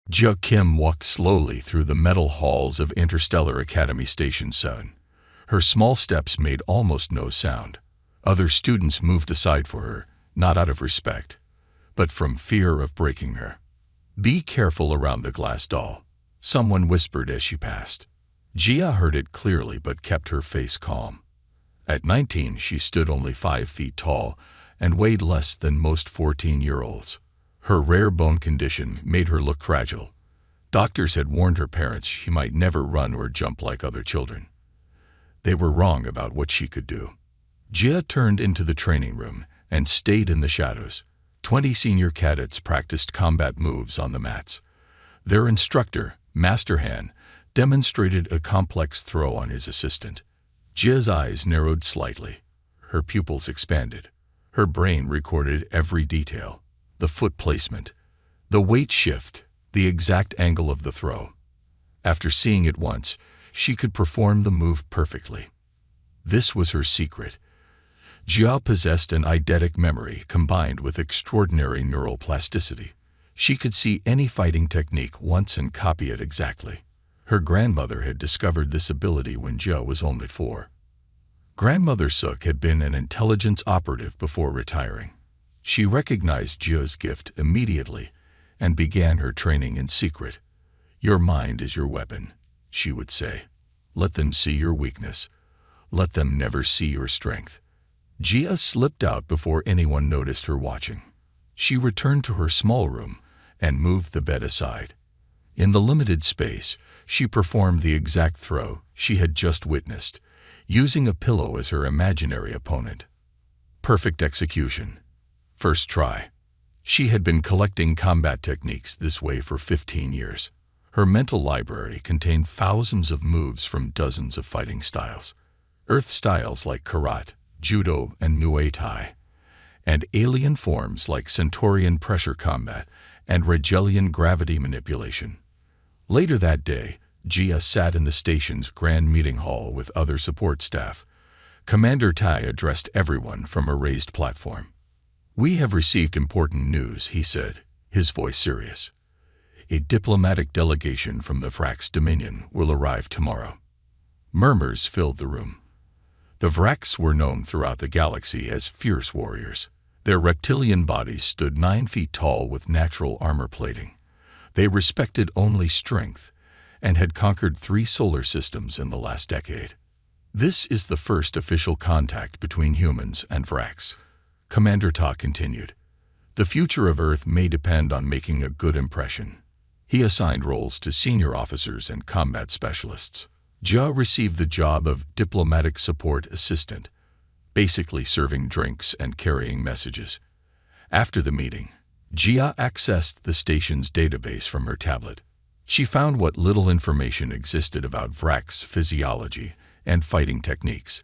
Ja Kim walked slowly through the metal halls of Interstellar Academy Station 7. Her small steps made almost no sound. Other students moved aside for her, not out of respect, but from fear of breaking her. "Be careful around the glass doll," someone whispered as she passed. Jia heard it clearly but kept her face calm. At 19, she stood only 5 feet tall and weighed less than most 14-year-olds. Her rare bone condition made her look fragile. Doctors had warned her parents she might never run or jump like other children. They were wrong about what she could do. Jia turned into the training room and stayed in the shadows. 20 senior cadets practiced combat moves on the mats. Their instructor, Master Han, demonstrated a complex throw on his assistant. Jia's eyes narrowed slightly. Her pupils expanded. Her brain recorded every detail: the foot placement, the weight shift, the exact angle of the throw. After seeing it once, she could perform the move perfectly. This was her secret. Jia possessed an eidetic memory combined with extraordinary neural plasticity. She could see any fighting technique once and copy it exactly. Her grandmother had discovered this ability when Jia was only 4. Grandmother Suk had been an intelligence operative before retiring. She recognized Jia's gift immediately and began her training in secret. "Your mind is your weapon," she would say. "Let them see your weakness. Let them never see your strength." Jia slipped out before anyone noticed her watching. She returned to her small room and moved the bed aside. In the limited space, she performed the exact throw she had just witnessed, using a pillow as her imaginary opponent. Perfect execution. First try. She had been collecting combat techniques this way for 15 years. Her mental library contained thousands of moves from dozens of fighting styles. Earth styles like karate, judo, and Muay Thai, and alien forms like Centaurian pressure combat and Regelian gravity manipulation. Later that day, Jia sat in the station's grand meeting hall with other support staff. Commander Tai addressed everyone from a raised platform. "We have received important news," he said, his voice serious. "A diplomatic delegation from the Vrax Dominion will arrive tomorrow." Murmurs filled the room. The Vrax were known throughout the galaxy as fierce warriors. Their reptilian bodies stood 9 feet tall with natural armor plating. They respected only strength and had conquered 3 solar systems in the last decade. "This is the first official contact between humans and Vrax," Commander Ta continued. "The future of Earth may depend on making a good impression." He assigned roles to senior officers and combat specialists. Jia received the job of diplomatic support assistant, basically serving drinks and carrying messages. After the meeting, Jia accessed the station's database from her tablet. She found what little information existed about Vrax physiology and fighting techniques.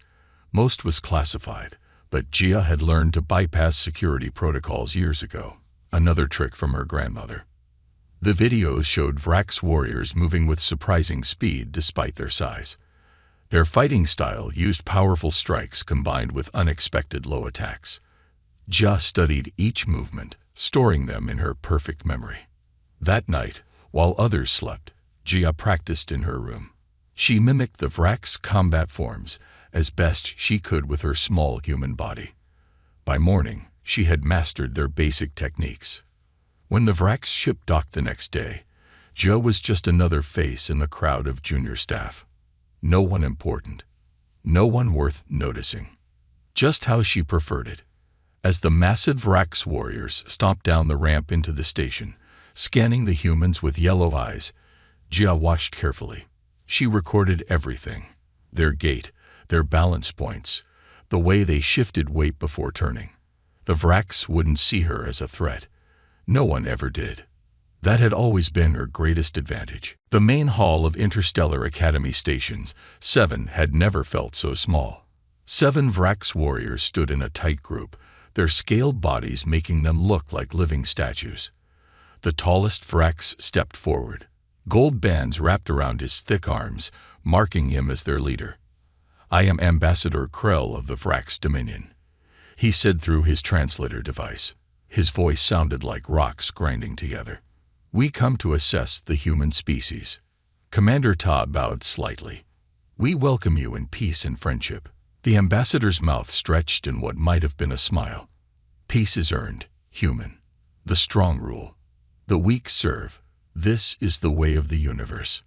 Most was classified, but Jia had learned to bypass security protocols years ago, another trick from her grandmother. The videos showed Vrax warriors moving with surprising speed despite their size. Their fighting style used powerful strikes combined with unexpected low attacks. Jia studied each movement, storing them in her perfect memory. That night, while others slept, Jia practiced in her room. She mimicked the Vrax combat forms as best she could with her small human body. By morning, she had mastered their basic techniques. When the Vrax ship docked the next day, Jia was just another face in the crowd of junior staff. No one important. No one worth noticing. Just how she preferred it. As the massive Vrax warriors stomped down the ramp into the station, scanning the humans with yellow eyes, Jia watched carefully. She recorded everything: their gait, their balance points, the way they shifted weight before turning. The Vrax wouldn't see her as a threat. No one ever did. That had always been her greatest advantage. The main hall of Interstellar Academy Station 7 had never felt so small. 7 Vrax warriors stood in a tight group, their scaled bodies making them look like living statues. The tallest Vrax stepped forward. Gold bands wrapped around his thick arms, marking him as their leader. "I am Ambassador Krell of the Vrax Dominion," he said through his translator device. His voice sounded like rocks grinding together. We come to assess the human species. Commander Ta bowed slightly. We welcome you in peace and friendship. The ambassador's mouth stretched in what might have been a smile. Peace is earned, human. The strong rule. The weak serve. This is the way of the universe.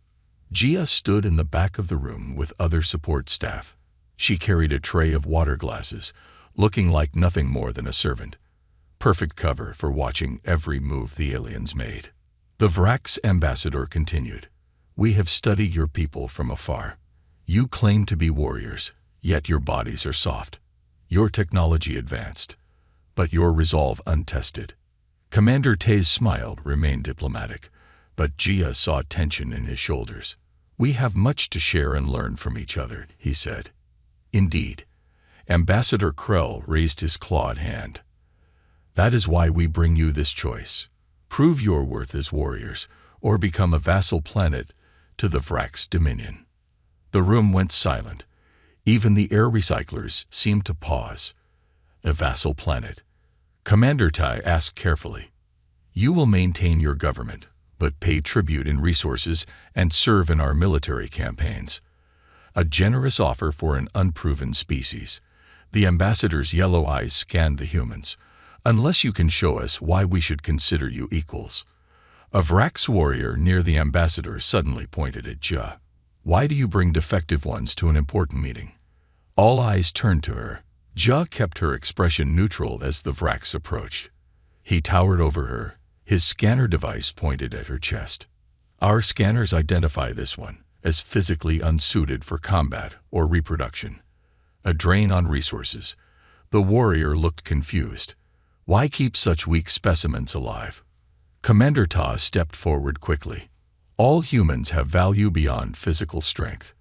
Jia stood in the back of the room with other support staff. She carried a tray of water glasses, looking like nothing more than a servant. Perfect cover for watching every move the aliens made. The Vrax ambassador continued. We have studied your people from afar. You claim to be warriors, yet your bodies are soft. Your technology advanced, but your resolve untested. Commander Tay's smile remained diplomatic, but Jia saw tension in his shoulders. We have much to share and learn from each other, he said. Indeed. Ambassador Krell raised his clawed hand. That is why we bring you this choice. Prove your worth as warriors, or become a vassal planet to the Vrax dominion. The room went silent. Even the air recyclers seemed to pause. A vassal planet. Commander Tai asked carefully. You will maintain your government, but pay tribute in resources and serve in our military campaigns. A generous offer for an unproven species. The ambassador's yellow eyes scanned the humans. Unless you can show us why we should consider you equals. A Vrax warrior near the ambassador suddenly pointed at Jia. Why do you bring defective ones to an important meeting? All eyes turned to her. Jia kept her expression neutral as the Vrax approached. He towered over her, his scanner device pointed at her chest. Our scanners identify this one as physically unsuited for combat or reproduction. A drain on resources. The warrior looked confused. Why keep such weak specimens alive? Commander Ta stepped forward quickly. All humans have value beyond physical strength.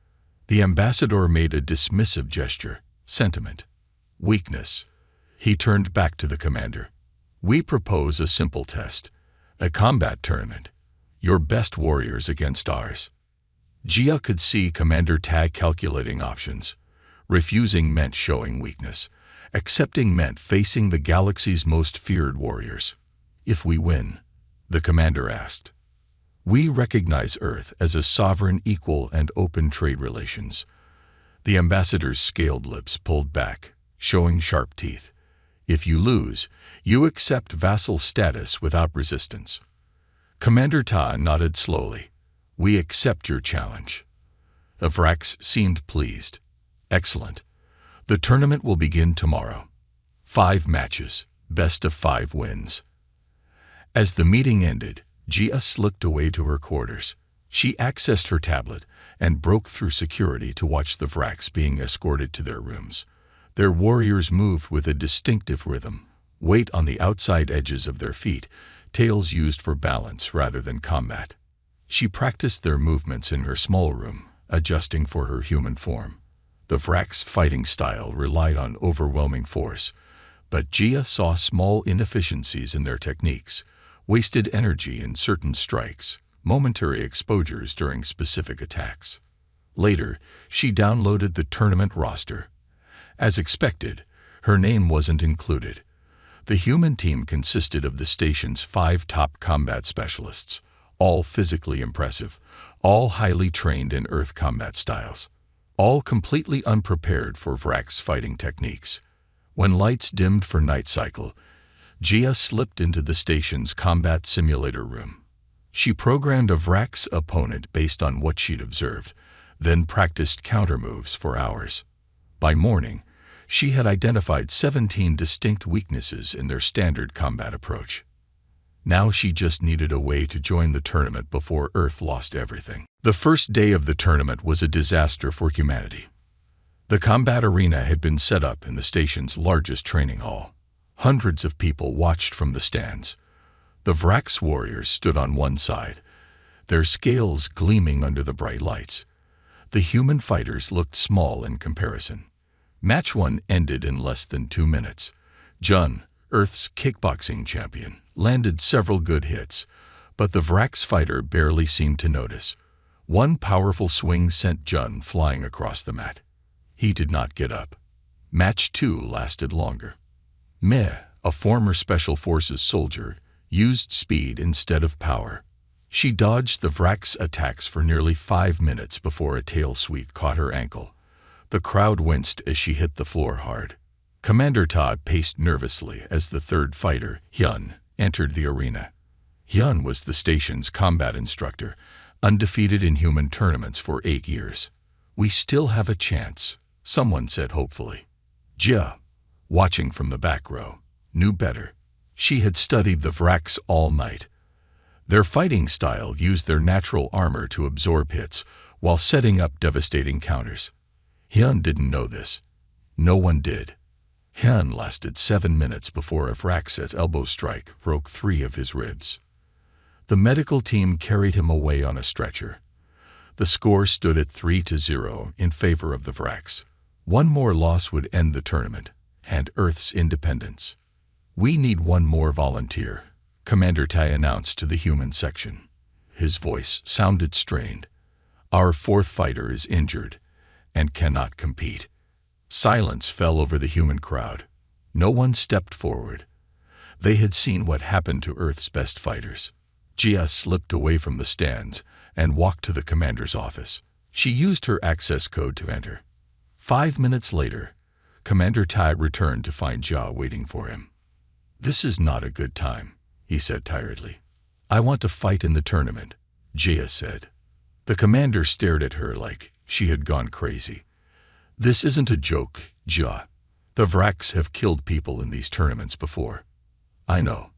The ambassador made a dismissive gesture. Sentiment. Weakness. He turned back to the commander. We propose a simple test. A combat tournament. Your best warriors against ours. Jia could see Commander Ta calculating options. Refusing meant showing weakness. Accepting meant facing the galaxy's most feared warriors. If we win, the commander asked. We recognize Earth as a sovereign, equal, and open trade relations. The ambassador's scaled lips pulled back, showing sharp teeth. If you lose, you accept vassal status without resistance. Commander Ta nodded slowly. We accept your challenge. The Vrax seemed pleased. Excellent. The tournament will begin tomorrow. 5 matches, best of 5 wins. As the meeting ended, Jia slipped away to her quarters. She accessed her tablet and broke through security to watch the Vrax being escorted to their rooms. Their warriors moved with a distinctive rhythm, weight on the outside edges of their feet, tails used for balance rather than combat. She practiced their movements in her small room, adjusting for her human form. The Vrax fighting style relied on overwhelming force, but Jia saw small inefficiencies in their techniques, wasted energy in certain strikes, momentary exposures during specific attacks. Later, she downloaded the tournament roster. As expected, her name wasn't included. The human team consisted of the station's 5 top combat specialists, all physically impressive, all highly trained in Earth combat styles. All completely unprepared for Vrax fighting techniques. When lights dimmed for night cycle, Jia slipped into the station's combat simulator room. She programmed a Vrax opponent based on what she'd observed, then practiced countermoves for hours. By morning, she had identified 17 distinct weaknesses in their standard combat approach. Now she just needed a way to join the tournament before Earth lost everything. The first day of the tournament was a disaster for humanity. The combat arena had been set up in the station's largest training hall. Hundreds of people watched from the stands. The Vrax warriors stood on one side, their scales gleaming under the bright lights. The human fighters looked small in comparison. Match 1 ended in less than 2 minutes. Jun, Earth's kickboxing champion, landed several good hits, but the Vrax fighter barely seemed to notice. One powerful swing sent Jun flying across the mat. He did not get up. Match 2 lasted longer. Meh, a former Special Forces soldier, used speed instead of power. She dodged the Vrak's attacks for nearly 5 minutes before a tail sweep caught her ankle. The crowd winced as she hit the floor hard. Commander Todd paced nervously as the third fighter, Hyun, entered the arena. Hyun was the station's combat instructor, undefeated in human tournaments for 8 years. "We still have a chance," someone said hopefully. Jia, watching from the back row, knew better. She had studied the Vraks all night. Their fighting style used their natural armor to absorb hits while setting up devastating counters. Hyun didn't know this. No one did. Hyun lasted 7 minutes before a Vrak's elbow strike broke 3 of his ribs. The medical team carried him away on a stretcher. The score stood at 3-0 in favor of the Vraks. One more loss would end the tournament and Earth's independence. "We need one more volunteer," Commander Tai announced to the human section. His voice sounded strained. "Our fourth fighter is injured and cannot compete." Silence fell over the human crowd. No one stepped forward. They had seen what happened to Earth's best fighters. Jia slipped away from the stands and walked to the commander's office. She used her access code to enter. 5 minutes later, Commander Tai returned to find Jia waiting for him. "This is not a good time," he said tiredly. "I want to fight in the tournament," Jia said. The commander stared at her like she had gone crazy. "This isn't a joke, Jia. The Vraks have killed people in these tournaments before." "I know,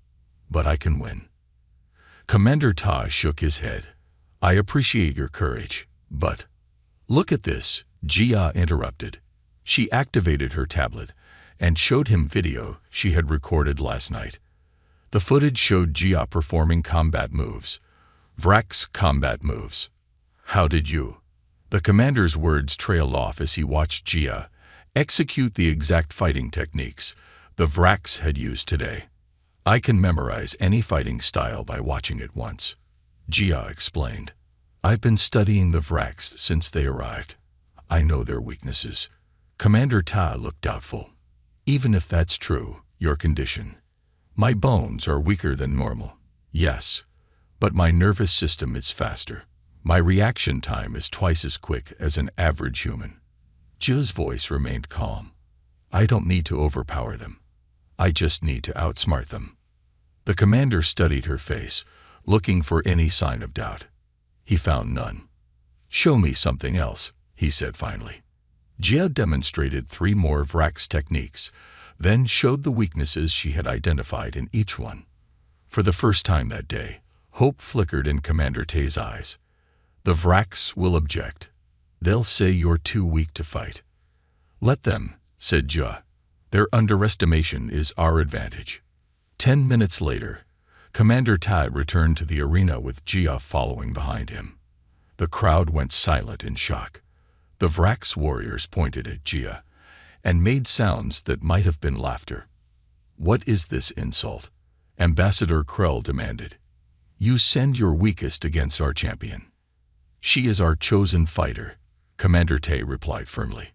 but I can win." Commander Ta shook his head. "I appreciate your courage, but—" "Look at this," Jia interrupted. She activated her tablet and showed him video she had recorded last night. The footage showed Jia performing combat moves. Vrak's combat moves. "How did you?" The commander's words trailed off as he watched Jia execute the exact fighting techniques the Vraks had used today. "I can memorize any fighting style by watching it once," Jia explained. "I've been studying the Vraks since they arrived. I know their weaknesses." Commander Ta looked doubtful. "Even if that's true, your condition. My bones are weaker than normal. Yes, but my nervous system is faster. My reaction time is twice as quick as an average human." Jia's voice remained calm. "I don't need to overpower them. I just need to outsmart them." The commander studied her face, looking for any sign of doubt. He found none. "Show me something else," he said finally. Jia demonstrated 3 more Vrak's techniques, then showed the weaknesses she had identified in each one. For the first time that day, hope flickered in Commander Tae's eyes. "The Vraks will object. They'll say you're too weak to fight." "Let them," said Jia. "Their underestimation is our advantage." 10 minutes later, Commander Tai returned to the arena with Jia following behind him. The crowd went silent in shock. The Vrak's warriors pointed at Jia and made sounds that might have been laughter. "What is this insult?" Ambassador Krell demanded. "You send your weakest against our champion." "She is our chosen fighter," Commander Tae replied firmly.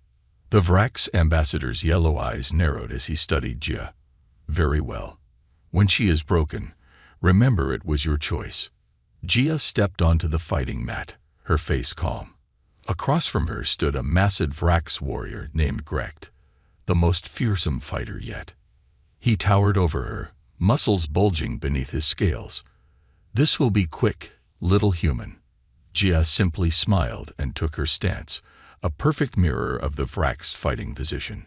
The Vrak's ambassador's yellow eyes narrowed as he studied Jia. "Very well. When she is broken, remember it was your choice." Jia stepped onto the fighting mat, her face calm. Across from her stood a massive Vrak's warrior named Grecht, the most fearsome fighter yet. He towered over her, muscles bulging beneath his scales. "This will be quick, little human." Jia simply smiled and took her stance, a perfect mirror of the Vrak's fighting position.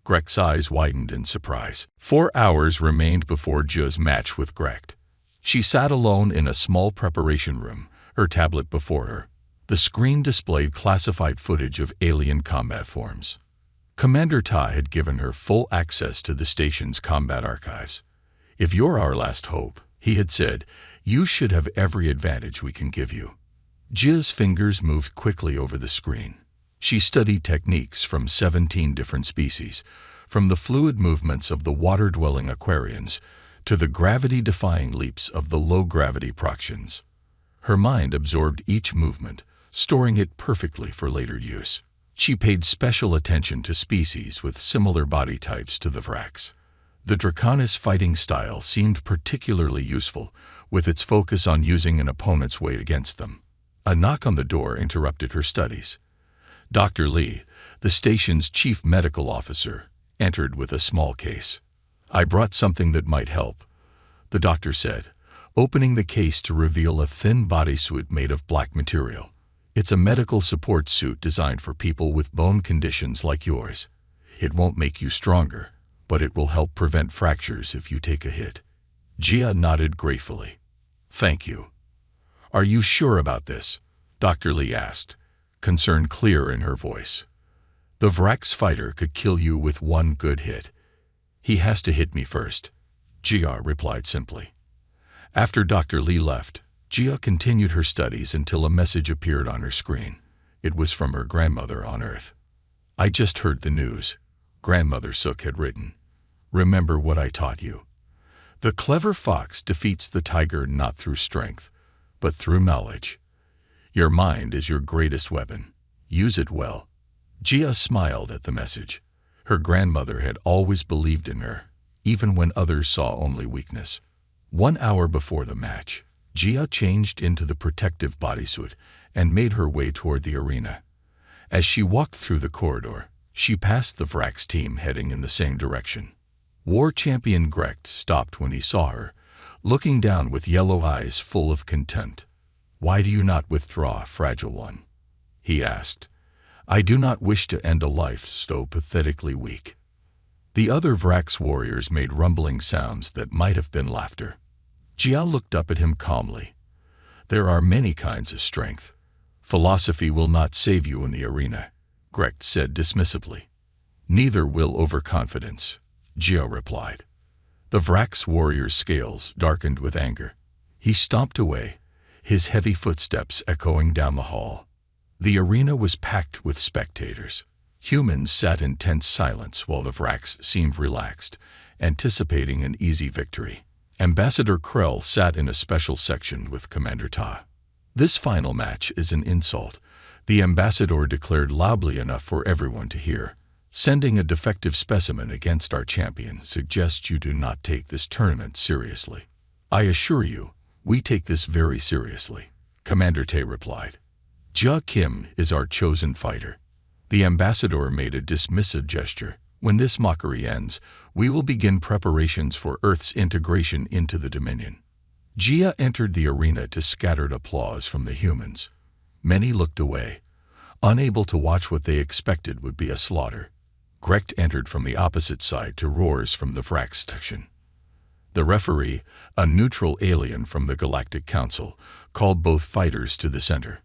Grecht's eyes widened in surprise. 4 hours remained before Jia's match with Grecht. She sat alone in a small preparation room, her tablet before her. The screen displayed classified footage of alien combat forms. Commander Ta had given her full access to the station's combat archives. "If you're our last hope," he had said, "you should have every advantage we can give you." Jia's fingers moved quickly over the screen. She studied techniques from 17 different species, from the fluid movements of the water-dwelling Aquarians to the gravity-defying leaps of the low-gravity Proxians. Her mind absorbed each movement, storing it perfectly for later use. She paid special attention to species with similar body types to the Vraks. The Draconis fighting style seemed particularly useful with its focus on using an opponent's weight against them. A knock on the door interrupted her studies. Dr. Lee, the station's chief medical officer, entered with a small case. "I brought something that might help," the doctor said, opening the case to reveal a thin bodysuit made of black material. "It's a medical support suit designed for people with bone conditions like yours. It won't make you stronger, but it will help prevent fractures if you take a hit." Gia nodded gratefully. "Thank you." "Are you sure about this?" Dr. Lee asked, concern clear in her voice. "The Vrax fighter could kill you with one good hit." "He has to hit me first," Gia replied simply. After Dr. Lee left, Gia continued her studies until a message appeared on her screen. It was from her grandmother on Earth. "I just heard the news," Grandmother Sook had written. "Remember what I taught you. The clever fox defeats the tiger not through strength, but through knowledge. Your mind is your greatest weapon. Use it well." Gia smiled at the message. Her grandmother had always believed in her, even when others saw only weakness. 1 hour before the match, Gia changed into the protective bodysuit and made her way toward the arena. As she walked through the corridor, she passed the Vrax team heading in the same direction. War champion Grecht stopped when he saw her, looking down with yellow eyes full of contempt. "Why do you not withdraw, fragile one?" he asked. "I do not wish to end a life so pathetically weak." The other Vrax warriors made rumbling sounds that might have been laughter. Gia looked up at him calmly. "There are many kinds of strength. Philosophy will not save you in the arena," Grecht said dismissively. "Neither will overconfidence," Gia replied. The Vrax warrior's scales darkened with anger. He stomped away, his heavy footsteps echoing down the hall. The arena was packed with spectators. Humans sat in tense silence while the Vrax seemed relaxed, anticipating an easy victory. Ambassador Krell sat in a special section with Commander Ta. "This final match is an insult," the ambassador declared loudly enough for everyone to hear. "Sending a defective specimen against our champion suggests you do not take this tournament seriously." "I assure you, we take this very seriously," Commander Tae replied. "Ja Kim is our chosen fighter." The ambassador made a dismissive gesture. "When this mockery ends, we will begin preparations for Earth's integration into the Dominion." Gia entered the arena to scattered applause from the humans. Many looked away, unable to watch what they expected would be a slaughter. Grecht entered from the opposite side to roars from the Vrax section. The referee, a neutral alien from the Galactic Council, called both fighters to the center.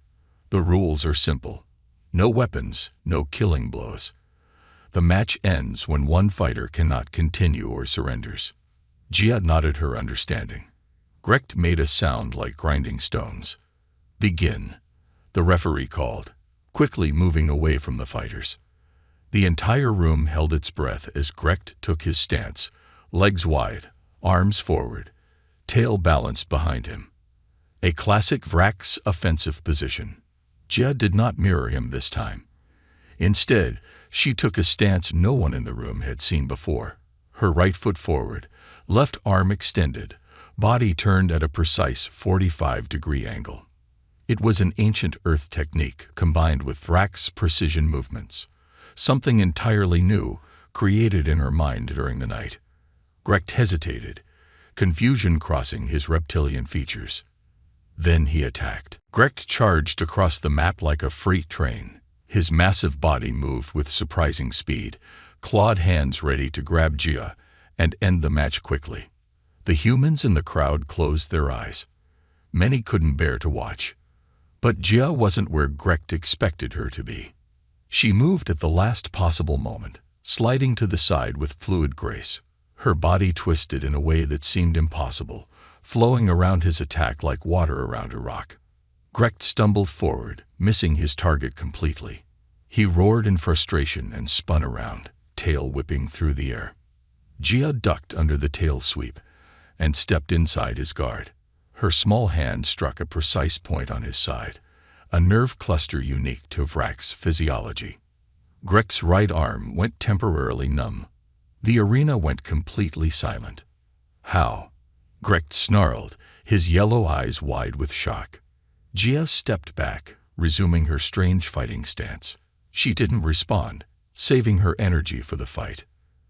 "The rules are simple. No weapons, no killing blows. The match ends when one fighter cannot continue or surrenders." Gia nodded her understanding. Grecht made a sound like grinding stones. "Begin," the referee called, quickly moving away from the fighters. The entire room held its breath as Grecht took his stance, legs wide, arms forward, tail balanced behind him. A classic Vrax offensive position. Gia did not mirror him this time. Instead, she took a stance no one in the room had seen before. Her right foot forward, left arm extended, body turned at a precise 45-degree angle. It was an ancient Earth technique combined with Vrax precision movements. Something entirely new, created in her mind during the night. Grecht hesitated, confusion crossing his reptilian features. Then he attacked. Grecht charged across the map like a freight train. His massive body moved with surprising speed, clawed hands ready to grab Gia and end the match quickly. The humans in the crowd closed their eyes. Many couldn't bear to watch. But Gia wasn't where Grecht expected her to be. She moved at the last possible moment, sliding to the side with fluid grace. Her body twisted in a way that seemed impossible, flowing around his attack like water around a rock. Grecht stumbled forward, missing his target completely. He roared in frustration and spun around, tail whipping through the air. Gia ducked under the tail sweep and stepped inside his guard. Her small hand struck a precise point on his side, a nerve cluster unique to Vrax physiology. Grecht's right arm went temporarily numb. The arena went completely silent. "How?" Grecht snarled, his yellow eyes wide with shock. Gia stepped back, resuming her strange fighting stance. She didn't respond, saving her energy for the fight.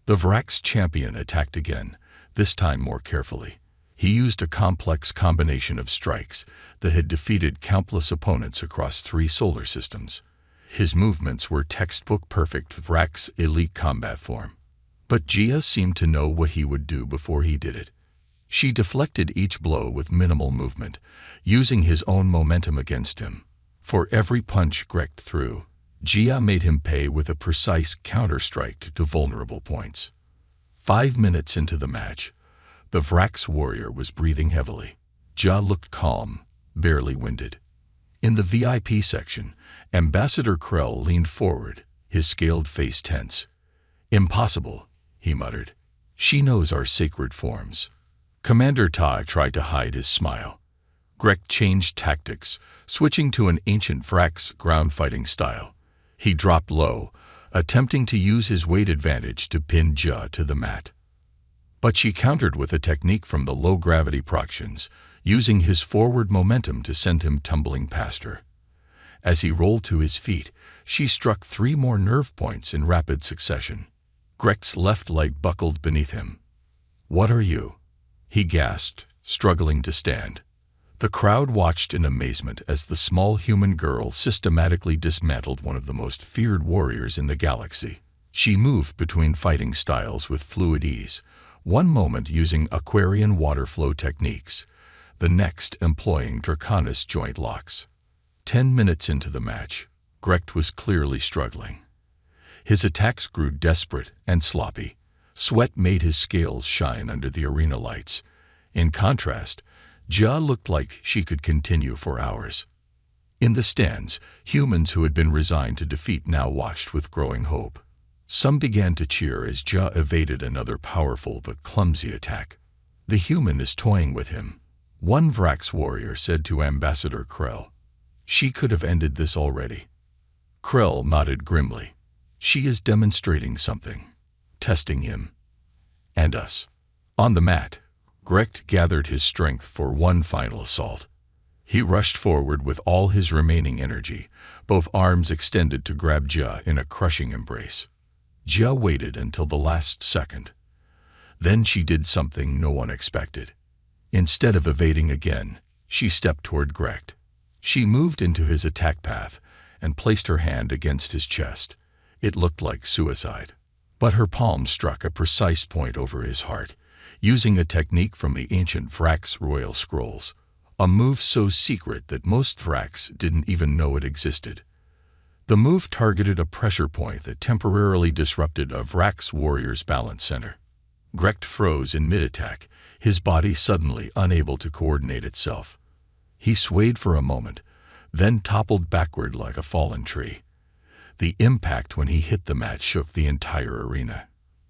The Vrax champion attacked again, this time more carefully. He used a complex combination of strikes that had defeated countless opponents across 3 solar systems. His movements were textbook-perfect Vrax elite combat form. But Gia seemed to know what he would do before he did it. She deflected each blow with minimal movement, using his own momentum against him. For every punch Greg threw, Gia made him pay with a precise counter-strike to vulnerable points. 5 minutes into the match, the Vrax warrior was breathing heavily. Gia looked calm, barely winded. In the VIP section, Ambassador Krell leaned forward, his scaled face tense. "Impossible," he muttered. "She knows our sacred forms." Commander Ta tried to hide his smile. Greg changed tactics, switching to an ancient Vrax ground fighting style. He dropped low, attempting to use his weight advantage to pin Gia to the mat. But she countered with a technique from the low-gravity Proxians, using his forward momentum to send him tumbling past her. As he rolled to his feet, she struck 3 more nerve points in rapid succession. Greg's left leg buckled beneath him. "What are you?" he gasped, struggling to stand. The crowd watched in amazement as the small human girl systematically dismantled one of the most feared warriors in the galaxy. She moved between fighting styles with fluid ease, one moment using Aquarian water flow techniques, the next employing Draconis joint locks. 10 minutes into the match, Greg was clearly struggling. His attacks grew desperate and sloppy. Sweat made his scales shine under the arena lights. In contrast, Gia looked like she could continue for hours. In the stands, humans who had been resigned to defeat now watched with growing hope. Some began to cheer as Gia evaded another powerful but clumsy attack. "The human is toying with him," one Vrax warrior said to Ambassador Krell. "She could have ended this already." Krell nodded grimly. "She is demonstrating something. Testing him. And us." On the mat, Greg gathered his strength for one final assault. He rushed forward with all his remaining energy, both arms extended to grab Gia in a crushing embrace. Gia waited until the last second. Then she did something no one expected. Instead of evading again, she stepped toward Greg. She moved into his attack path and placed her hand against his chest. It looked like suicide. But her palm struck a precise point over his heart, using a technique from the ancient Vrax royal scrolls, a move so secret that most Vrax didn't even know it existed. The move targeted a pressure point that temporarily disrupted a Vrax warrior's balance center. Greg froze in mid-attack, his body suddenly unable to coordinate itself. He swayed for a moment, then toppled backward like a fallen tree. The impact when he hit the mat shook the entire arena.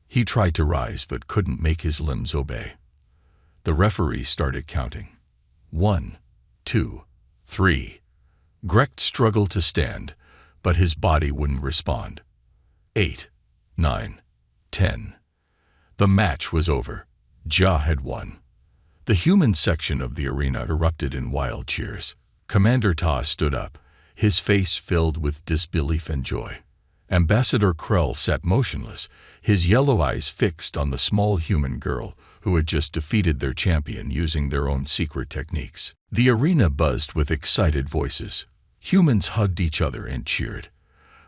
He tried to rise but couldn't make his limbs obey. The referee started counting. 1, 2, 3. Greg struggled to stand, but his body wouldn't respond. 8, 9, 10. The match was over. Gia had won. The human section of the arena erupted in wild cheers. Commander Ta stood up, his face filled with disbelief and joy. Ambassador Krell sat motionless, his yellow eyes fixed on the small human girl who had just defeated their champion using their own secret techniques. The arena buzzed with excited voices. Humans hugged each other and cheered.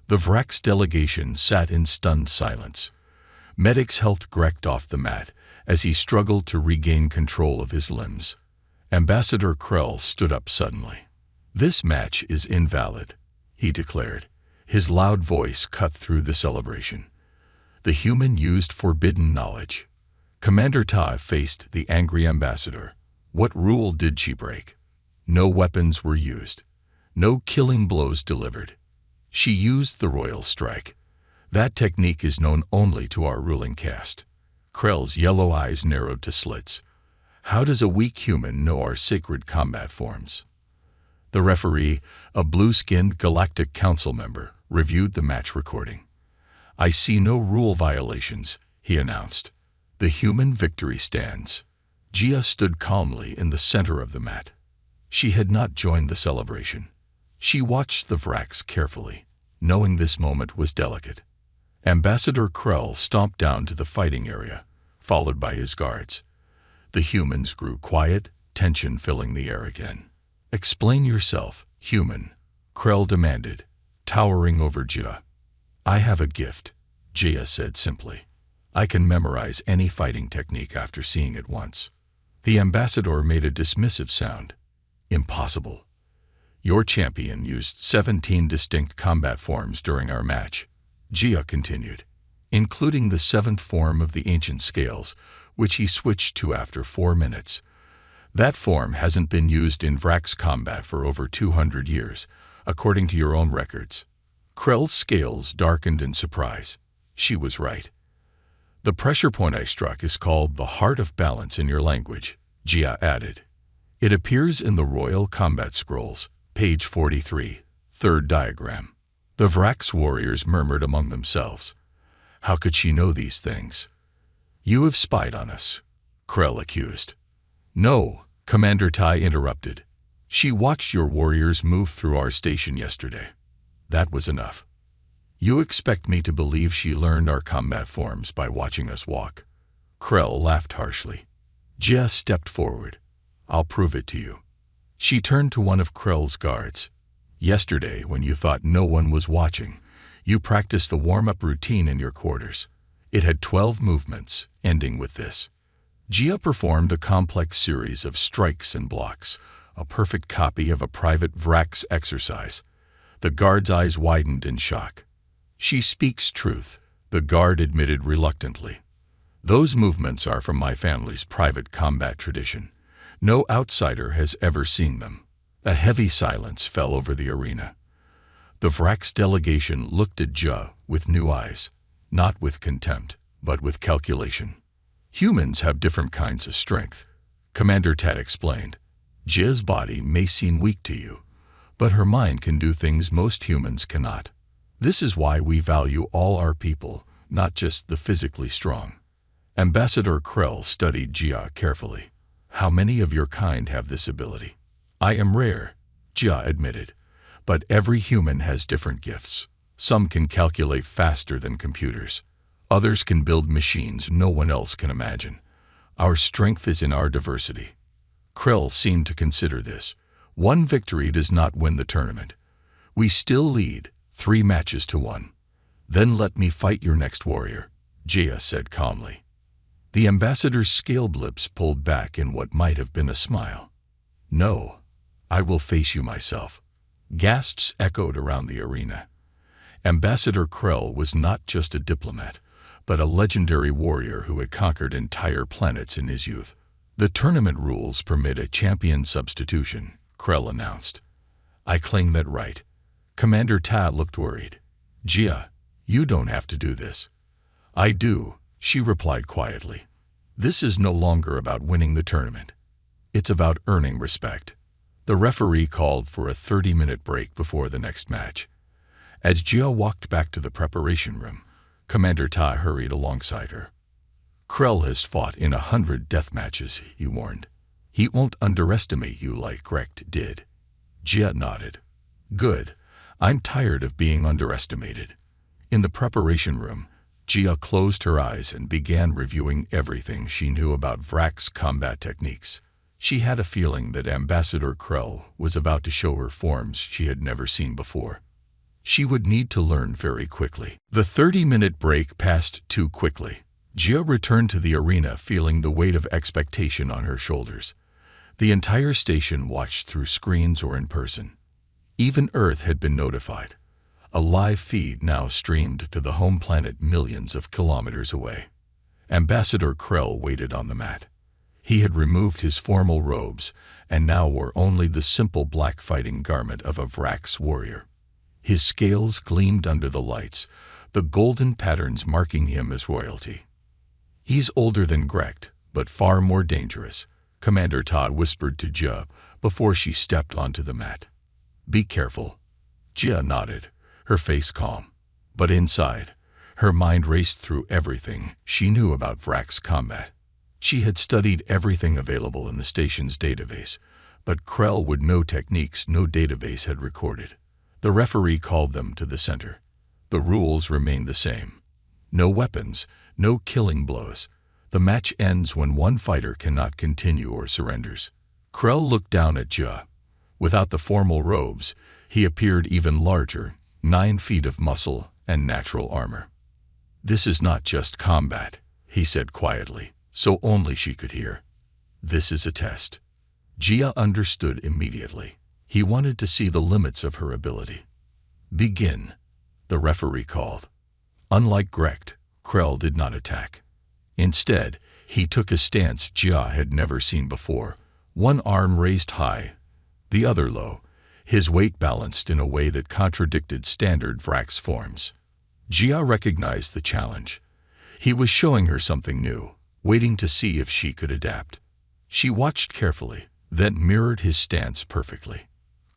The Vrax delegation sat in stunned silence. Medics helped Greg off the mat as he struggled to regain control of his limbs. Ambassador Krell stood up suddenly. "This match is invalid," he declared. His loud voice cut through the celebration. The human used forbidden knowledge. Commander Ta faced the angry ambassador. What rule did she break? No weapons were used. No killing blows delivered. She used the royal strike. That technique is known only to our ruling caste. Krell's yellow eyes narrowed to slits. How does a weak human know our sacred combat forms? The referee, a blue-skinned Galactic Council member, reviewed the match recording. "I see no rule violations," he announced. "The human victory stands." Gia stood calmly in the center of the mat. She had not joined the celebration. She watched the Vrax carefully, knowing this moment was delicate. Ambassador Krell stomped down to the fighting area, followed by his guards. The humans grew quiet, tension filling the air again. "Explain yourself, human," Krell demanded, towering over Gia. "I have a gift," Gia said simply. "I can memorize any fighting technique after seeing it once." The ambassador made a dismissive sound. "Impossible. Your champion used 17 distinct combat forms during our match," Gia continued, "including the 7th form of the ancient scales, which he switched to after 4 minutes. That form hasn't been used in Vrax combat for over 200 years, according to your own records." Krell's scales darkened in surprise. She was right. "The pressure point I struck is called the heart of balance in your language," Gia added. "It appears in the Royal Combat Scrolls, page 43, third diagram." The Vrax warriors murmured among themselves. How could she know these things? "You have spied on us," Krell accused. "No," Commander Tai interrupted. "She watched your warriors move through our station yesterday. That was enough." "You expect me to believe she learned our combat forms by watching us walk?" Krell laughed harshly. Gia stepped forward. "I'll prove it to you." She turned to one of Krell's guards. "Yesterday, when you thought no one was watching, you practiced a warm-up routine in your quarters. It had 12 movements, ending with this." Gia performed a complex series of strikes and blocks, a perfect copy of a private Vrax exercise. The guard's eyes widened in shock. "She speaks truth," the guard admitted reluctantly. "Those movements are from my family's private combat tradition. No outsider has ever seen them." A heavy silence fell over the arena. The Vrax delegation looked at Gia with new eyes, not with contempt, but with calculation. "Humans have different kinds of strength," Commander Tat explained. "Gia's body may seem weak to you, but her mind can do things most humans cannot. This is why we value all our people, not just the physically strong." Ambassador Krell studied Gia carefully. "How many of your kind have this ability?" "I am rare," Gia admitted, "but every human has different gifts. Some can calculate faster than computers. Others can build machines no one else can imagine. Our strength is in our diversity." Krell seemed to consider this. "One victory does not win the tournament. We still lead 3 matches to 1. Then let me fight your next warrior," Gia said calmly. The ambassador's scaled lips pulled back in what might have been a smile. "No, I will face you myself." Gasps echoed around the arena. Ambassador Krell was not just a diplomat, but a legendary warrior who had conquered entire planets in his youth. "The tournament rules permit a champion substitution," Krell announced. "I claim that right." Commander Ta looked worried. "Gia, you don't have to do this." "I do," she replied quietly. "This is no longer about winning the tournament. It's about earning respect." The referee called for a 30-minute break before the next match. As Gia walked back to the preparation room, Commander Ta hurried alongside her. "Krell has fought in 100 death matches," he warned. "He won't underestimate you like Grecht did." Gia nodded. "Good. I'm tired of being underestimated." In the preparation room, Gia closed her eyes and began reviewing everything she knew about Vrax combat techniques. She had a feeling that Ambassador Krell was about to show her forms she had never seen before. She would need to learn very quickly. The 30-minute break passed too quickly. Gia returned to the arena feeling the weight of expectation on her shoulders. The entire station watched through screens or in person. Even Earth had been notified. A live feed now streamed to the home planet millions of kilometers away. Ambassador Krell waited on the mat. He had removed his formal robes and now wore only the simple black fighting garment of a Vrax warrior. His scales gleamed under the lights, the golden patterns marking him as royalty. "He's older than Grecht, but far more dangerous," Commander Ta whispered to Gia before she stepped onto the mat. "Be careful." Gia nodded, her face calm. But inside, her mind raced through everything she knew about Vrax combat. She had studied everything available in the station's database, but Krell would know techniques no database had recorded. The referee called them to the center. The rules remained the same. No weapons, no killing blows. The match ends when one fighter cannot continue or surrenders. Krell looked down at Jia. Without the formal robes, he appeared even larger, 9 feet of muscle and natural armor. "This is not just combat," he said quietly, so only she could hear. "This is a test." Jia understood immediately. He wanted to see the limits of her ability. "Begin," the referee called. Unlike Grecht, Krell did not attack. Instead, he took a stance Jia had never seen before, one arm raised high, the other low, his weight balanced in a way that contradicted standard Vrax forms. Jia recognized the challenge. He was showing her something new, waiting to see if she could adapt. She watched carefully, then mirrored his stance perfectly.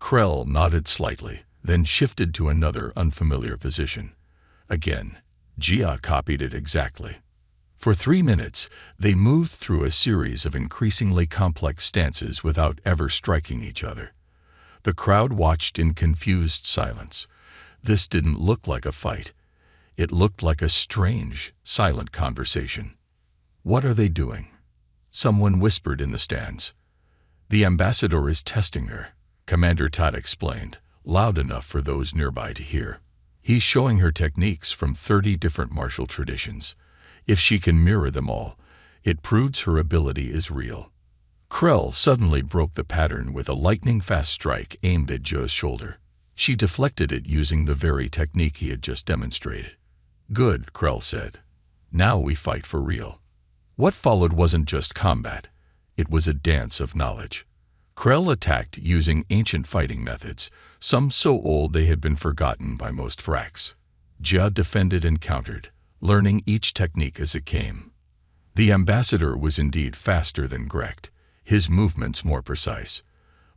Krell nodded slightly, then shifted to another unfamiliar position. Again, Jia copied it exactly. For 3 minutes, they moved through a series of increasingly complex stances without ever striking each other. The crowd watched in confused silence. This didn't look like a fight. It looked like a strange, silent conversation. "What are they doing?" someone whispered in the stands. "The ambassador is testing her," Commander Todd explained, loud enough for those nearby to hear. "He's showing her techniques from 30 different martial traditions. If she can mirror them all, it proves her ability is real." Krell suddenly broke the pattern with a lightning-fast strike aimed at Jia's shoulder. She deflected it using the very technique he had just demonstrated. "Good," Krell said. "Now we fight for real." What followed wasn't just combat. It was a dance of knowledge. Krell attacked using ancient fighting methods, some so old they had been forgotten by most Vrax. Jia defended and countered, learning each technique as it came. The ambassador was indeed faster than Grecht, his movements more precise.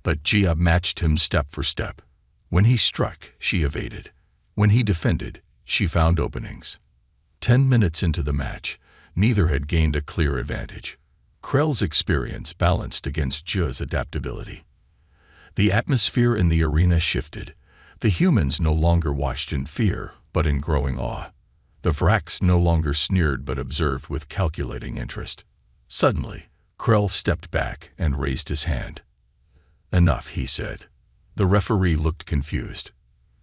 But Jia matched him step for step. When he struck, she evaded. When he defended, she found openings. 10 minutes into the match, neither had gained a clear advantage. Krell's experience balanced against Jia's adaptability. The atmosphere in the arena shifted. The humans no longer watched in fear, but in growing awe. The Vrax no longer sneered but observed with calculating interest. Suddenly, Krell stepped back and raised his hand. "Enough," he said. The referee looked confused.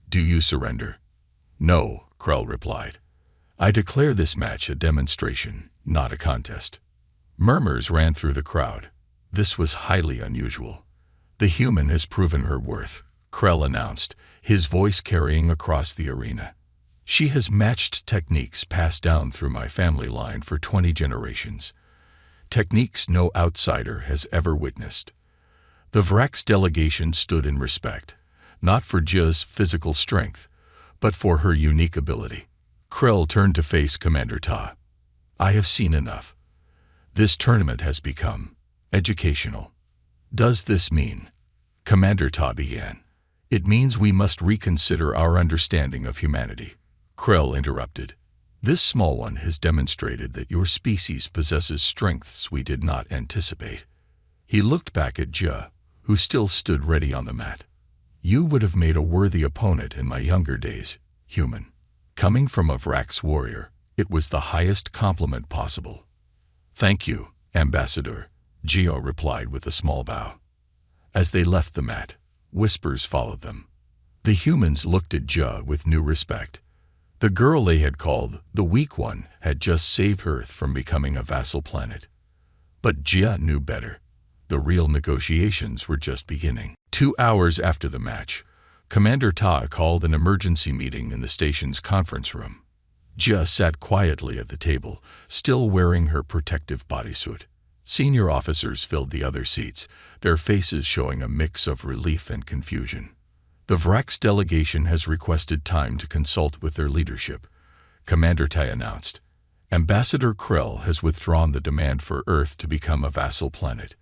"Do you surrender?" "No," Krell replied. "I declare this match a demonstration, not a contest." Murmurs ran through the crowd. This was highly unusual. "The human has proven her worth," Krell announced, his voice carrying across the arena. "She has matched techniques passed down through my family line for 20 generations. Techniques no outsider has ever witnessed." The Vrax delegation stood in respect, not for Jia's physical strength, but for her unique ability. Krell turned to face Commander Ta. "I have seen enough. This tournament has become educational." "Does this mean?" Commander Ta began. "It means we must reconsider our understanding of humanity," Krell interrupted. "This small one has demonstrated that your species possesses strengths we did not anticipate." He looked back at Jia, who still stood ready on the mat. "You would have made a worthy opponent in my younger days, human." Coming from a Vrax warrior, it was the highest compliment possible. "Thank you, Ambassador," Jia replied with a small bow. As they left the mat, whispers followed them. The humans looked at Jia with new respect. The girl they had called the Weak One had just saved Earth from becoming a vassal planet. But Jia knew better. The real negotiations were just beginning. 2 hours after the match, Commander Ta called an emergency meeting in the station's conference room. Jia sat quietly at the table, still wearing her protective bodysuit. Senior officers filled the other seats, their faces showing a mix of relief and confusion. "The Vrax delegation has requested time to consult with their leadership," Commander Tai announced. "Ambassador Krell has withdrawn the demand for Earth to become a vassal planet."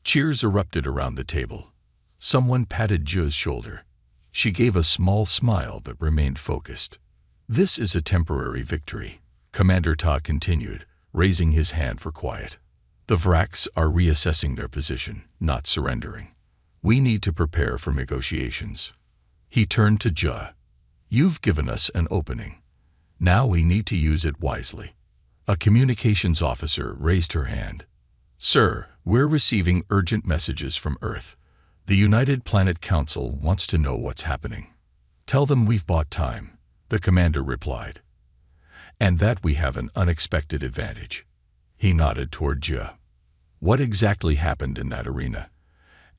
Cheers erupted around the table. Someone patted Jia's shoulder. She gave a small smile but remained focused. "This is a temporary victory," Commander Ta continued, raising his hand for quiet. The Vraks are reassessing their position, not surrendering. We need to prepare for negotiations. He turned to Ja. You've given us an opening. Now we need to use it wisely. A communications officer raised her hand. Sir, we're receiving urgent messages from Earth. The United Planet Council wants to know what's happening. Tell them we've bought time, the commander replied. And that we have an unexpected advantage. He nodded toward Ja. What exactly happened in that arena?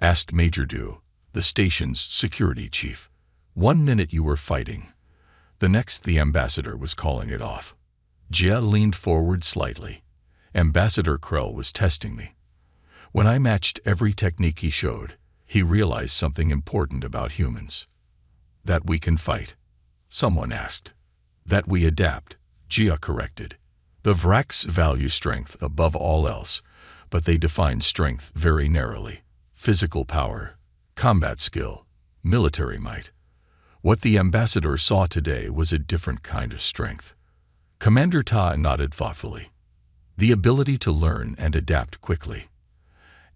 Asked Major Du, the station's security chief. 1 minute you were fighting. The next the ambassador was calling it off. Ja leaned forward slightly. Ambassador Krell was testing me. When I matched every technique he showed, he realized something important about humans. That we can fight. Someone asked. That we adapt, Ja corrected. The Vraks value strength above all else, but they define strength very narrowly. Physical power, combat skill, military might. What the ambassador saw today was a different kind of strength. Commander Ta nodded thoughtfully. The ability to learn and adapt quickly.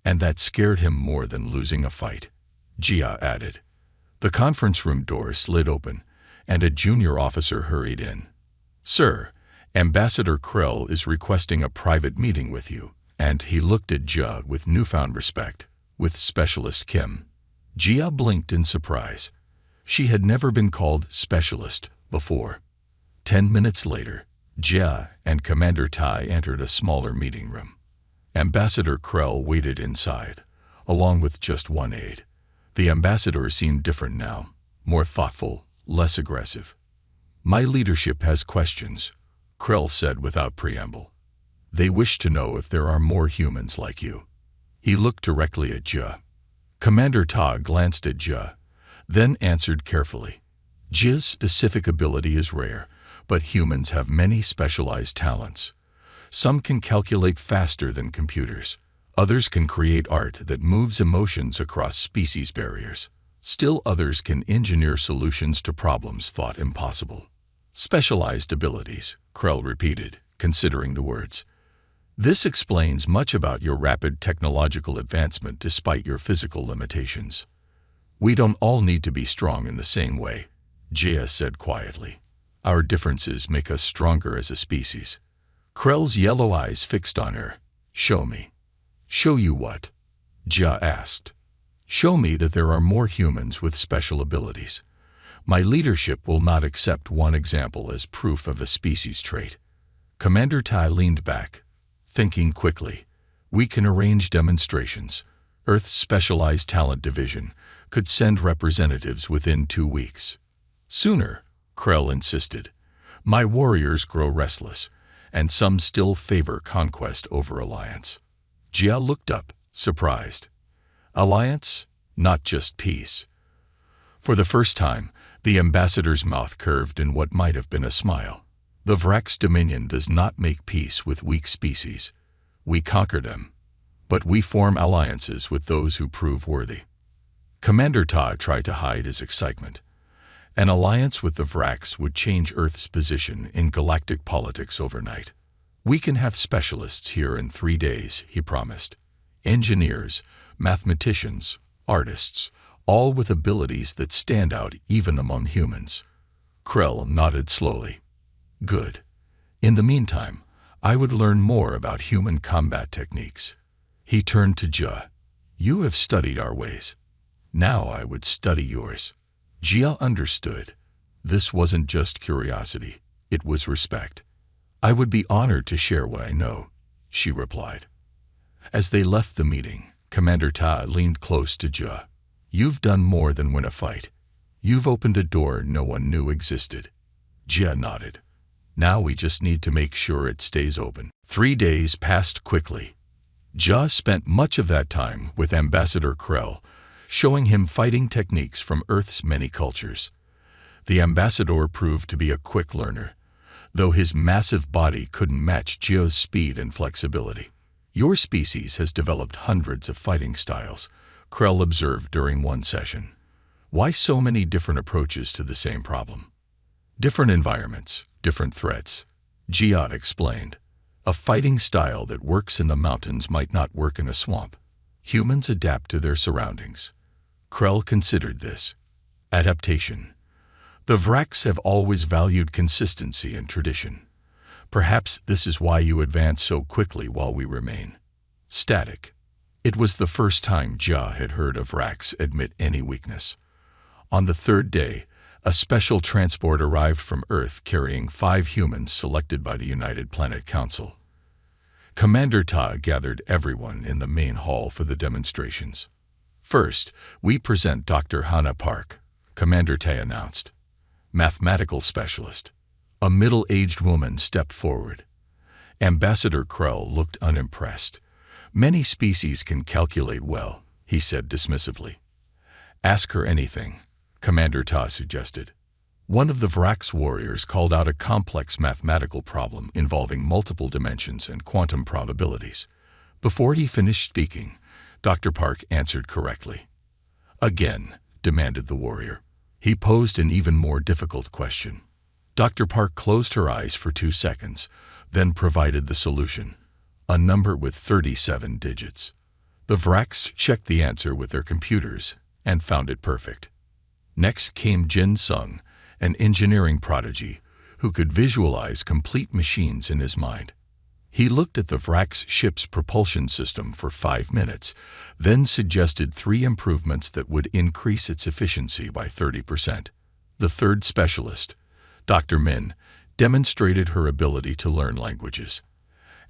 And that scared him more than losing a fight, Jia added. The conference room door slid open, and a junior officer hurried in. Sir, Ambassador Krell is requesting a private meeting with you, and he looked at Jia with newfound respect, with Specialist Kim. Jia blinked in surprise. She had never been called Specialist before. 10 minutes later, Jia and Commander Tai entered a smaller meeting room. Ambassador Krell waited inside, along with just one aide. The ambassador seemed different now, more thoughtful, less aggressive. My leadership has questions, Krell said without preamble. They wish to know if there are more humans like you. He looked directly at Jia. Commander Ta glanced at Jia, then answered carefully. Jia's specific ability is rare, but humans have many specialized talents. Some can calculate faster than computers. Others can create art that moves emotions across species barriers. Still others can engineer solutions to problems thought impossible. Specialized abilities, Krell repeated, considering the words. This explains much about your rapid technological advancement despite your physical limitations. We don't all need to be strong in the same way, Jia said quietly. Our differences make us stronger as a species. Krell's yellow eyes fixed on her. Show me. Show you what? Jia asked. Show me that there are more humans with special abilities. My leadership will not accept one example as proof of a species trait. Commander Tai leaned back, thinking quickly. We can arrange demonstrations. Earth's Specialized Talent Division could send representatives within 2 weeks. Sooner, Krell insisted. My warriors grow restless, and some still favor conquest over alliance. Jia looked up, surprised. Alliance, not just peace. For the first time, the ambassador's mouth curved in what might have been a smile. The Vraks dominion does not make peace with weak species. We conquer them, but we form alliances with those who prove worthy. Commander Ta tried to hide his excitement. An alliance with the Vraks would change Earth's position in galactic politics overnight. We can have specialists here in 3 days, he promised. Engineers, mathematicians, artists, all with abilities that stand out even among humans. Krell nodded slowly. Good. In the meantime, I would learn more about human combat techniques. He turned to Jia. You have studied our ways. Now I would study yours. Jia understood. This wasn't just curiosity, it was respect. I would be honored to share what I know, she replied. As they left the meeting, Commander Ta leaned close to Jia. You've done more than win a fight. You've opened a door no one knew existed. Jia nodded. Now we just need to make sure it stays open. 3 days passed quickly. Jia spent much of that time with Ambassador Krell, showing him fighting techniques from Earth's many cultures. The ambassador proved to be a quick learner, though his massive body couldn't match Jia's speed and flexibility. Your species has developed hundreds of fighting styles, Krell observed during one session. Why so many different approaches to the same problem? Different environments, different threats, Jia explained. A fighting style that works in the mountains might not work in a swamp. Humans adapt to their surroundings. Krell considered this. Adaptation. The Vraks have always valued consistency and tradition. Perhaps this is why you advance so quickly while we remain static. It was the first time Ja had heard of Vraks admit any weakness. On the third day, a special transport arrived from Earth carrying 5 humans selected by the United Planet Council. Commander Ta gathered everyone in the main hall for the demonstrations. First, we present Dr. Hannah Park, Commander Ta announced. Mathematical specialist. A middle-aged woman stepped forward. Ambassador Krell looked unimpressed. Many species can calculate well, he said dismissively. Ask her anything, Commander Ta suggested. One of the Vraks warriors called out a complex mathematical problem involving multiple dimensions and quantum probabilities. Before he finished speaking, Dr. Park answered correctly. Again, demanded the warrior. He posed an even more difficult question. Dr. Park closed her eyes for 2 seconds, then provided the solution, a number with 37 digits. The Vraks checked the answer with their computers and found it perfect. Next came Jin Sung, an engineering prodigy who could visualize complete machines in his mind. He looked at the Vraks ship's propulsion system for 5 minutes, then suggested 3 improvements that would increase its efficiency by 30%. The third specialist, Dr. Min, demonstrated her ability to learn languages.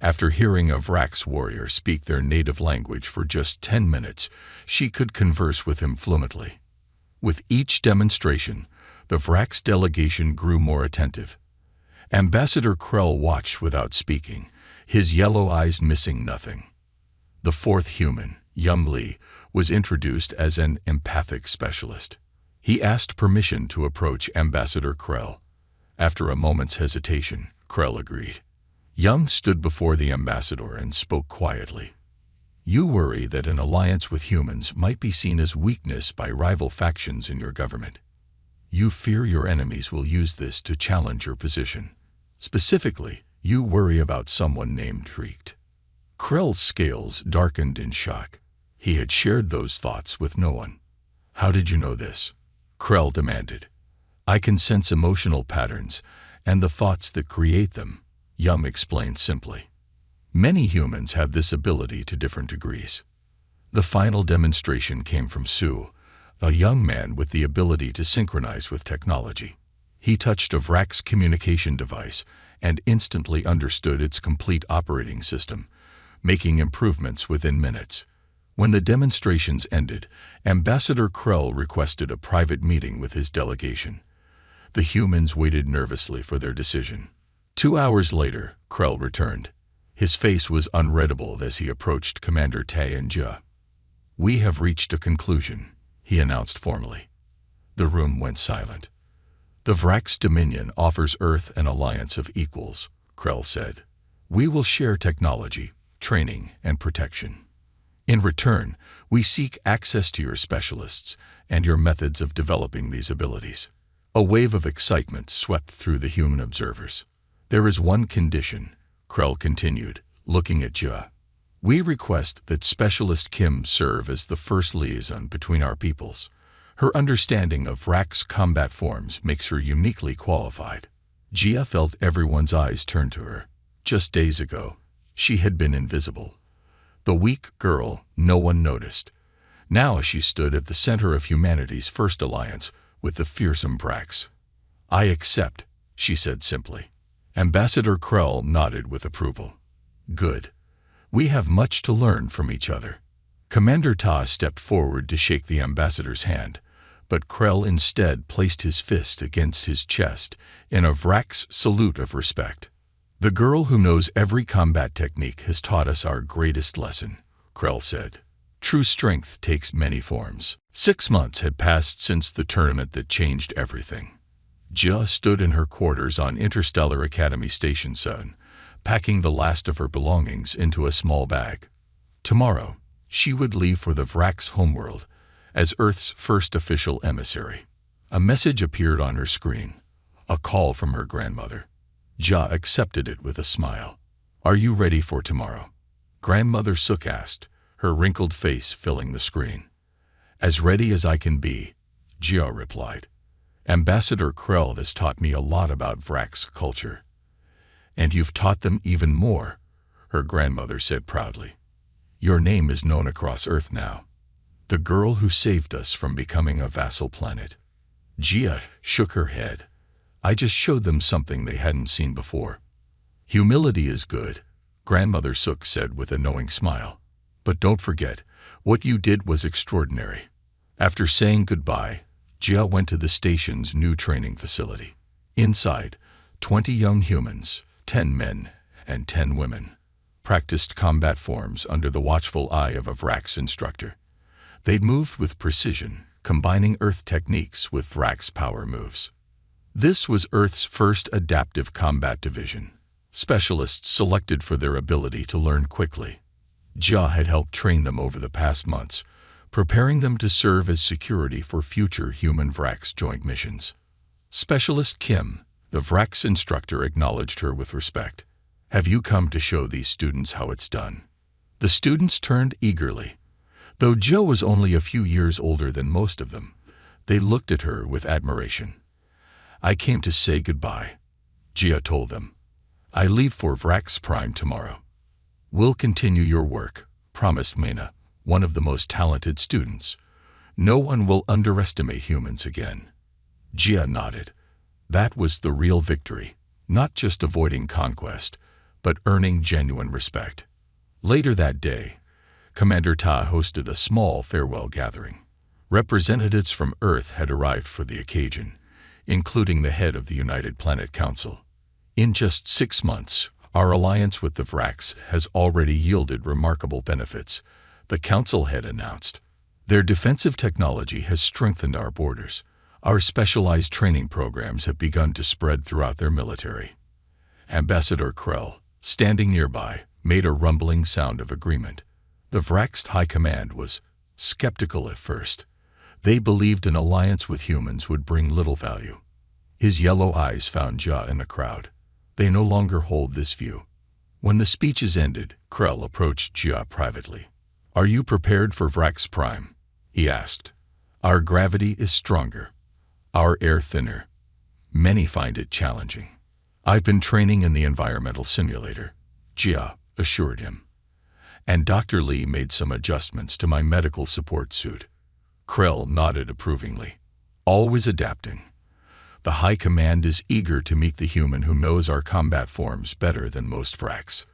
After hearing a Vraks warrior speak their native language for just 10 minutes, she could converse with him fluently. With each demonstration, the Vraks delegation grew more attentive. Ambassador Krell watched without speaking, his yellow eyes missing nothing. The fourth human, Yum Lee, was introduced as an empathic specialist. He asked permission to approach Ambassador Krell. After a moment's hesitation, Krell agreed. Yum stood before the ambassador and spoke quietly. You worry that an alliance with humans might be seen as weakness by rival factions in your government. You fear your enemies will use this to challenge your position. Specifically, you worry about someone named Reeked. Krell's scales darkened in shock. He had shared those thoughts with no one. How did you know this? Krell demanded. I can sense emotional patterns and the thoughts that create them, Yum explained simply. Many humans have this ability to different degrees. The final demonstration came from Sue, a young man with the ability to synchronize with technology. He touched a Vraks communication device and instantly understood its complete operating system, making improvements within minutes. When the demonstrations ended, Ambassador Krell requested a private meeting with his delegation. The humans waited nervously for their decision. 2 hours later, Krell returned. His face was unreadable as he approached Commander Tay and Ja. We have reached a conclusion, he announced formally. The room went silent. The Vraks Dominion offers Earth an alliance of equals, Krell said. We will share technology, training, and protection. In return, we seek access to your specialists and your methods of developing these abilities. A wave of excitement swept through the human observers. There is one condition, Krell continued, looking at Ja. We request that Specialist Kim serve as the first liaison between our peoples. Her understanding of Vraks combat forms makes her uniquely qualified. Jia felt everyone's eyes turn to her. Just days ago, she had been invisible. The weak girl no one noticed. Now she stood at the center of humanity's first alliance with the fearsome Vraks. I accept, she said simply. Ambassador Krell nodded with approval. Good. We have much to learn from each other. Commander Ta stepped forward to shake the ambassador's hand, but Krell instead placed his fist against his chest in a Vraks salute of respect. The girl who knows every combat technique has taught us our greatest lesson, Krell said. True strength takes many forms. 6 months had passed since the tournament that changed everything. Jia stood in her quarters on Interstellar Academy Station Sun, packing the last of her belongings into a small bag. Tomorrow, she would leave for the Vraks homeworld as Earth's first official emissary. A message appeared on her screen, a call from her grandmother. Jia accepted it with a smile. Are you ready for tomorrow? Grandmother Sook asked, her wrinkled face filling the screen. As ready as I can be, Jia replied. Ambassador Krell has taught me a lot about Vrax culture. And you've taught them even more, her grandmother said proudly. Your name is known across Earth now. The girl who saved us from becoming a vassal planet. Jia shook her head. I just showed them something they hadn't seen before. Humility is good, Grandmother Sook said with a knowing smile. But don't forget, what you did was extraordinary. After saying goodbye, Jia went to the station's new training facility. Inside, 20 young humans, 10 men and 10 women, practiced combat forms under the watchful eye of a Vrax instructor. They'd moved with precision, combining Earth techniques with Vrax power moves. This was Earth's first adaptive combat division, specialists selected for their ability to learn quickly. Jia had helped train them over the past months, preparing them to serve as security for future human-Vrax joint missions. Specialist Kim, the Vrax instructor, acknowledged her with respect. Have you come to show these students how it's done? The students turned eagerly. Though Jia was only a few years older than most of them, they looked at her with admiration. I came to say goodbye, Jia told them. I leave for Vrax Prime tomorrow. We'll continue your work, promised Mena, one of the most talented students. No one will underestimate humans again. Jia nodded. That was the real victory, not just avoiding conquest, but earning genuine respect. Later that day, Commander Ta hosted a small farewell gathering. Representatives from Earth had arrived for the occasion, including the head of the United Planet Council. In just 6 months, our alliance with the Vrax has already yielded remarkable benefits, the Council head announced. Their defensive technology has strengthened our borders. Our specialized training programs have begun to spread throughout their military. Ambassador Krell, standing nearby, made a rumbling sound of agreement. The Vrax High Command was skeptical at first. They believed an alliance with humans would bring little value. His yellow eyes found Jia in the crowd. They no longer hold this view. When the speeches ended, Krell approached Jia privately. Are you prepared for Vrax Prime? He asked. Our gravity is stronger. Our air thinner. Many find it challenging. I've been training in the environmental simulator, Jia assured him. And Dr. Lee made some adjustments to my medical support suit. Krell nodded approvingly. Always adapting. The High Command is eager to meet the human who knows our combat forms better than most Vrax.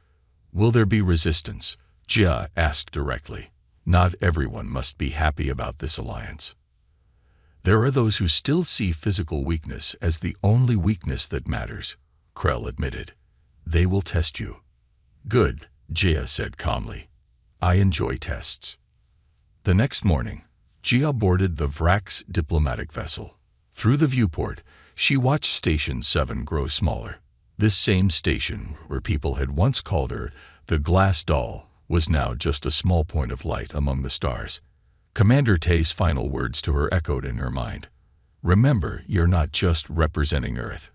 Will there be resistance? Jia asked directly. Not everyone must be happy about this alliance. There are those who still see physical weakness as the only weakness that matters, Krell admitted. They will test you. Good, Jia said calmly. I enjoy tests. The next morning, Jia boarded the Vrax diplomatic vessel. Through the viewport, she watched Station 7 grow smaller. This same station, where people had once called her the Glass Doll, was now just a small point of light among the stars. Commander Tay's final words to her echoed in her mind. Remember, you're not just representing Earth.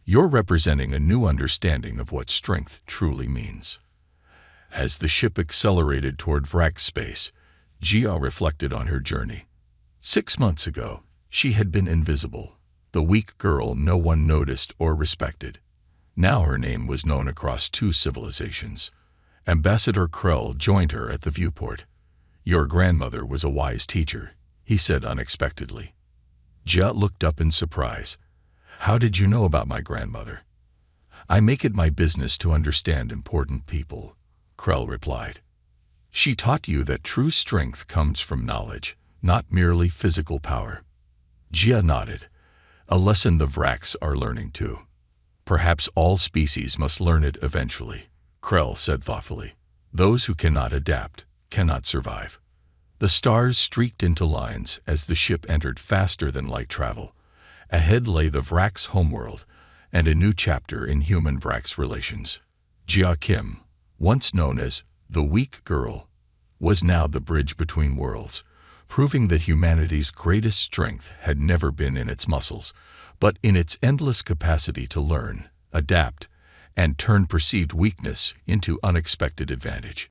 You're representing a new understanding of what strength truly means. As the ship accelerated toward Vrax space, Jia reflected on her journey. 6 months ago, she had been invisible, the weak girl no one noticed or respected. Now her name was known across 2 civilizations. Ambassador Krell joined her at the viewport. Your grandmother was a wise teacher, he said unexpectedly. Jia looked up in surprise. How did you know about my grandmother? I make it my business to understand important people, Krell replied. She taught you that true strength comes from knowledge, not merely physical power. Jia nodded. A lesson the Vrax are learning too. Perhaps all species must learn it eventually, Krell said thoughtfully. Those who cannot adapt cannot survive. The stars streaked into lines as the ship entered faster than light travel. Ahead lay the Vrax homeworld and a new chapter in human-Vrax relations. Jia Kim, once known as the weak girl, was now the bridge between worlds, proving that humanity's greatest strength had never been in its muscles, but in its endless capacity to learn, adapt, and turn perceived weakness into unexpected advantage.